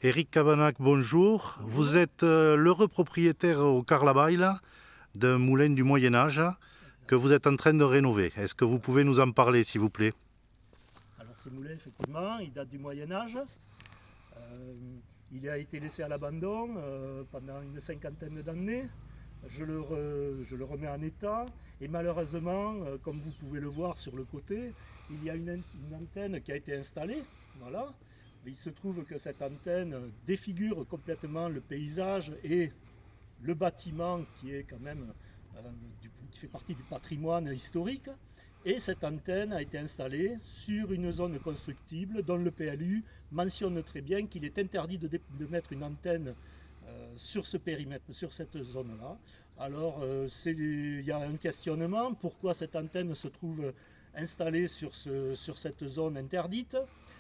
Éric Cabanac, bonjour. Vous êtes l'heureux propriétaire au Carlabail d'un moulin du Moyen-Âge que vous êtes en train de rénover. Est-ce que vous pouvez nous en parler, s'il vous plaît? Alors ce moulin, effectivement, il date du Moyen-Âge. Euh, il a été laissé à l'abandon pendant une cinquantaine d'années. Je le remets en état et malheureusement, comme vous pouvez le voir sur le côté, il y a une antenne qui a été installée. Voilà. Il se trouve que cette antenne défigure complètement le paysage et le bâtiment qui est quand même qui fait partie du patrimoine historique. Et cette antenne a été installée sur une zone constructible dont le PLU mentionne très bien qu'il est interdit de mettre une antenne sur ce périmètre, sur cette zone-là. Alors il y a un questionnement, pourquoi cette antenne se trouve installée sur cette zone interdite.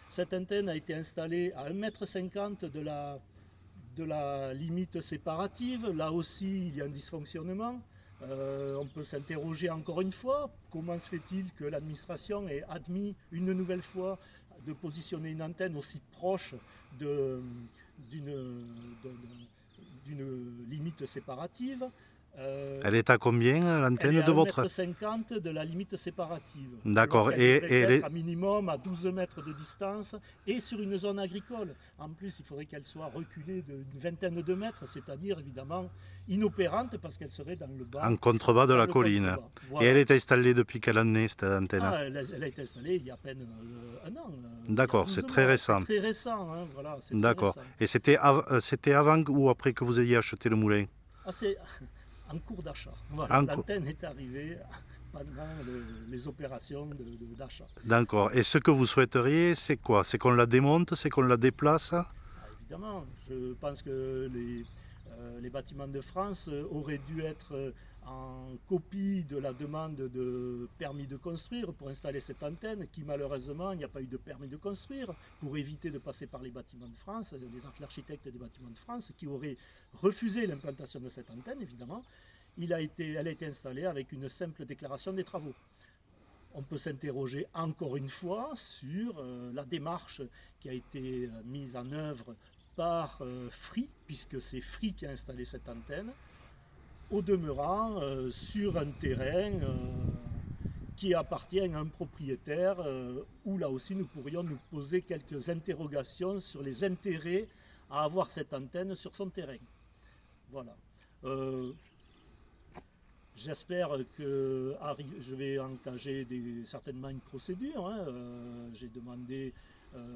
Cette antenne a été installée à 1,50 m de la limite séparative. Là aussi, il y a un dysfonctionnement. On peut s'interroger encore une fois, comment se fait-il que l'administration ait admis une nouvelle fois de positionner une antenne aussi proche d'une limite séparative. Elle est à combien, Elle est l'antenne à de votre... 1,50 m de la limite séparative. Alors D'accord. qu'elle Et devrait elle être est... à minimum à 12 mètres de distance et sur une zone agricole. En plus, il faudrait qu'elle soit reculée d'une vingtaine de mètres, c'est-à-dire évidemment inopérante parce qu'elle serait dans le bas, en contrebas de dans la le colline. contrebas. Et elle Voilà. est installée depuis quelle année, cette antenne? Ah, elle a été installée il y a à peine un an, il y a D'accord, 12 c'est très mois. C'est récent. très récent, hein, voilà, c'est très D'accord. récent. Et c'était avant ou après que vous ayez acheté le moulin? Ah, c'est en cours d'achat. Voilà, En co- l'antenne est arrivée pendant les opérations d'achat. D'accord. Et ce que vous souhaiteriez, c'est quoi? C'est qu'on la démonte, c'est qu'on la déplace? Ah, évidemment, je pense que les bâtiments de France auraient dû être en copie de la demande de permis de construire pour installer cette antenne, qui malheureusement, il n'y a pas eu de permis de construire, pour éviter de passer par les bâtiments de France, l'architecte des bâtiments de France, qui aurait refusé l'implantation de cette antenne, évidemment. Elle a été installée avec une simple déclaration des travaux. On peut s'interroger encore une fois sur la démarche qui a été mise en œuvre par Free, puisque c'est Free qui a installé cette antenne, au demeurant sur un terrain qui appartient à un propriétaire, où là aussi nous pourrions nous poser quelques interrogations sur les intérêts à avoir cette antenne sur son terrain. Voilà. J'espère que je vais engager certainement une procédure. Hein. J'ai demandé,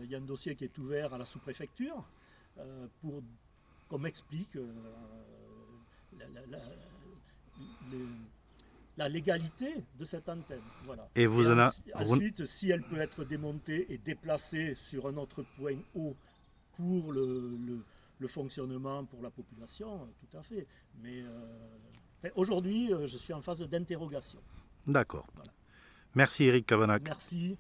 il y a un dossier qui est ouvert à la sous-préfecture pour qu'on m'explique la, la, la, la légalité de cette antenne. Voilà. Et Et vous en a... ensuite, si elle peut être démontée et déplacée sur un autre point haut pour le fonctionnement pour la population, tout à fait. Mais aujourd'hui, je suis en phase d'interrogation. D'accord. Voilà. Merci Éric Cabanac. Merci.